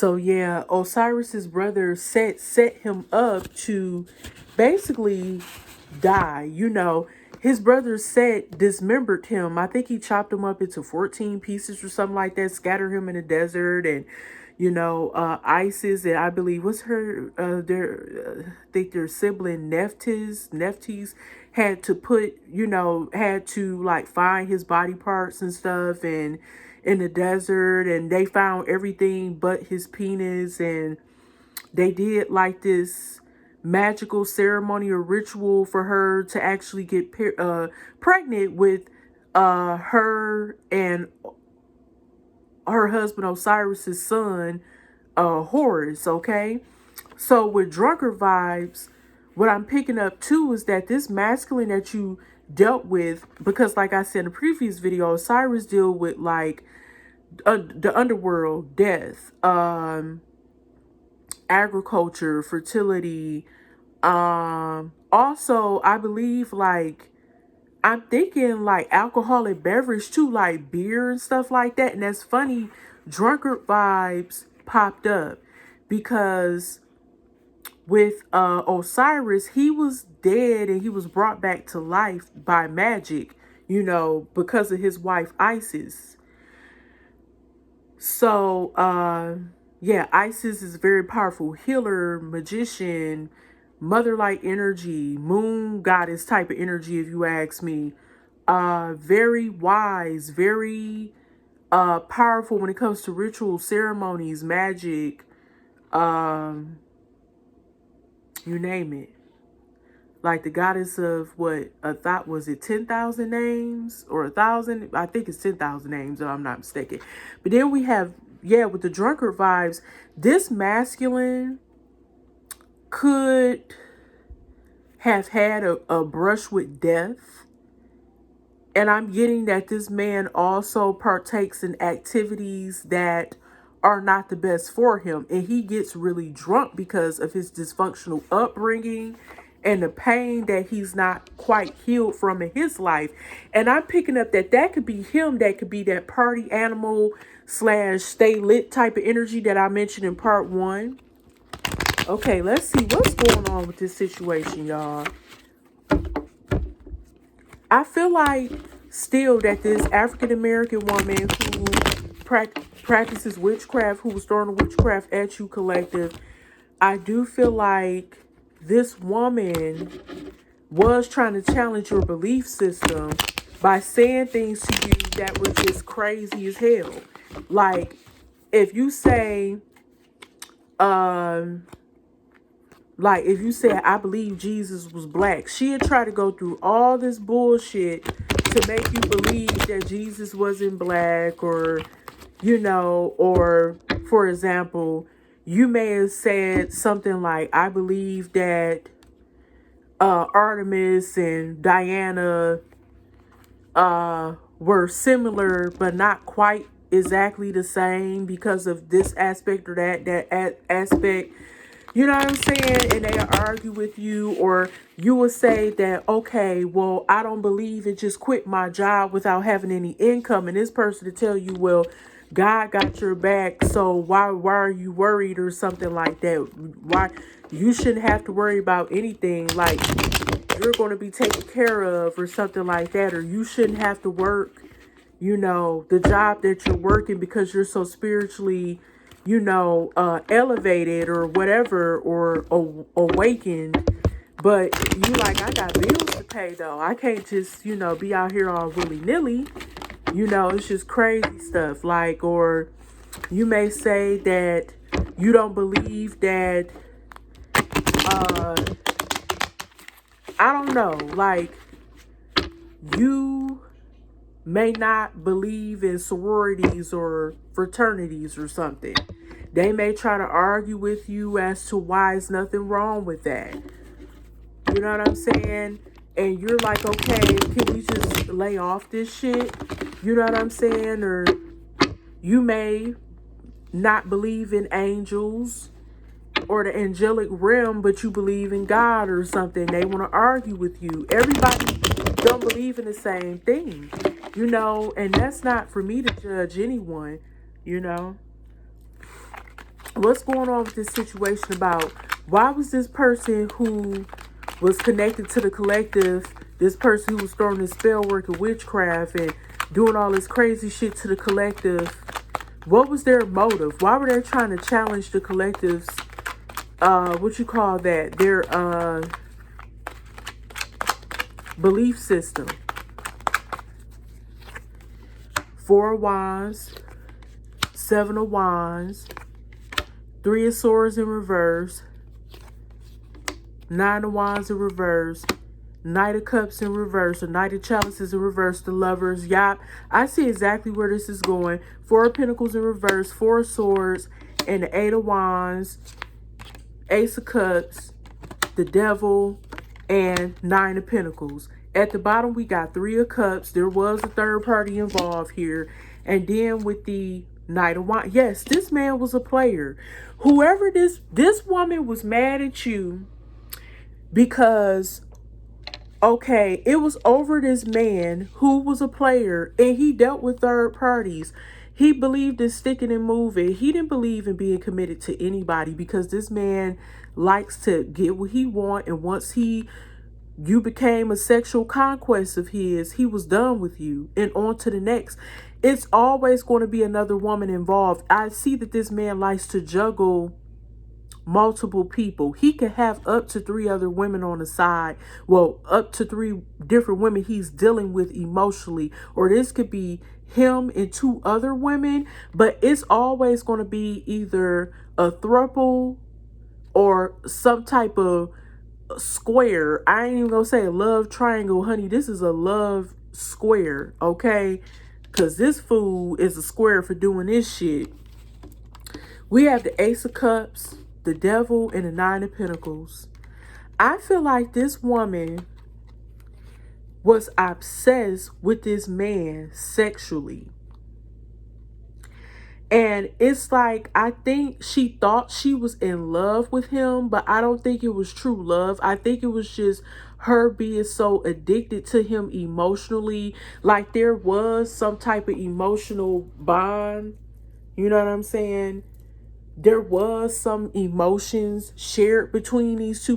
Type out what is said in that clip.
So yeah, Osiris's brother set him up to basically die. His brother Set dismembered him. I think he chopped him up into 14 pieces or something like that, scattered him in the desert, and Isis, and I believe what's her I think their sibling Nephthys had to had to like find his body parts and stuff and in the desert, and they found everything but his penis, and they did like this magical ceremony or ritual for her to actually get pregnant with her and her husband Osiris's son, Horus. Okay, so with drunkard vibes, what I'm picking up too is that this masculine that you dealt with, because like I said in the previous video, Osiris deal with like the underworld, death, agriculture, fertility. Also, I believe like I'm thinking like alcoholic beverage too, like beer and stuff like that. And that's funny, drunkard vibes popped up because with Osiris, he was dead and he was brought back to life by magic, because of his wife Isis. So, yeah, Isis is a very powerful healer, magician, mother-like energy, moon goddess type of energy, if you ask me. Very wise, very powerful when it comes to ritual ceremonies, magic, um, you name it. Like the goddess of what I thought was it 10,000 names or 1,000? I think it's 10,000 names, if I'm not mistaken. But then we have, yeah, with the drunkard vibes, this masculine could have had a brush with death. And I'm getting that this man also partakes in activities that are not the best for him. And he gets really drunk because of his dysfunctional upbringing and the pain that he's not quite healed from in his life. And I'm picking up that could be him. That could be that party animal / stay lit type of energy that I mentioned in part 1. Okay, let's see what's going on with this situation, y'all. I feel like still that this African American woman who practices witchcraft, who was throwing a witchcraft at you collective, I do feel like this woman was trying to challenge your belief system by saying things to you that were just crazy as hell. Like if you say, if you said, I believe Jesus was black, she'd try to go through all this bullshit to make you believe that Jesus wasn't black, or, or for example, you may have said something like, I believe that Artemis and Diana were similar, but not quite exactly the same because of this aspect or that aspect. You know what I'm saying? And they argue with you, or you will say that, okay, well, I don't believe it, just quit my job without having any income. And this person to tell you, well, God got your back, so why are you worried or something like that? Why you shouldn't have to worry about anything, like you're going to be taken care of or something like that, or you shouldn't have to work, the job that you're working because you're so spiritually elevated or whatever, or awakened. But you like, I got bills to pay though. I can't just, be out here all willy-nilly. It's just crazy stuff. Like, or you may say that you don't believe that, I don't know, like, you may not believe in sororities or fraternities or something. They may try to argue with you as to why there's nothing wrong with that. You know what I'm saying? And you're like, okay, can we just lay off this shit? You know what I'm saying? Or you may not believe in angels or the angelic realm, but you believe in God or something. They want to argue with you. Everybody don't believe in the same thing, and that's not for me to judge anyone, What's going on with this situation about why was this person who was connected to the collective, this person who was throwing this spell work of witchcraft and doing all this crazy shit to the collective, what was their motive? Why were they trying to challenge the collective's, what you call that, their belief system? Four of Wands, Seven of Wands, Three of Swords in reverse, Nine of Wands in reverse, Knight of Cups in reverse, or Knight of Chalices in reverse, the Lovers. Yup, I see exactly where this is going. Four of Pentacles in reverse, Four of Swords, and the Eight of Wands, Ace of Cups, the Devil, and Nine of Pentacles. At the bottom, we got Three of Cups. There was a third party involved here. And then with the Knight of Wands, yes, this man was a player. Whoever this woman was mad at you because, okay, it was over this man who was a player and he dealt with third parties. He believed in sticking and moving. He didn't believe in being committed to anybody because this man likes to get what he wants. And once you became a sexual conquest of his, he was done with you and on to the next. It's always going to be another woman involved. I see that this man likes to juggle multiple people. He could have up to 3 other women on the side. Well, up to 3 different women he's dealing with emotionally. Or this could be him and 2 other women. But it's always going to be either a throuple or some type of square. I ain't even gonna say a love triangle, honey. This is a love square, okay? Because this fool is a square for doing this shit. We have the Ace of Cups, the Devil, and the Nine of Pentacles. I feel like this woman was obsessed with this man sexually. And it's like, I think she thought she was in love with him, but I don't think it was true love. I think it was just her being so addicted to him emotionally. Like there was some type of emotional bond. You know what I'm saying? There was some emotions shared between these two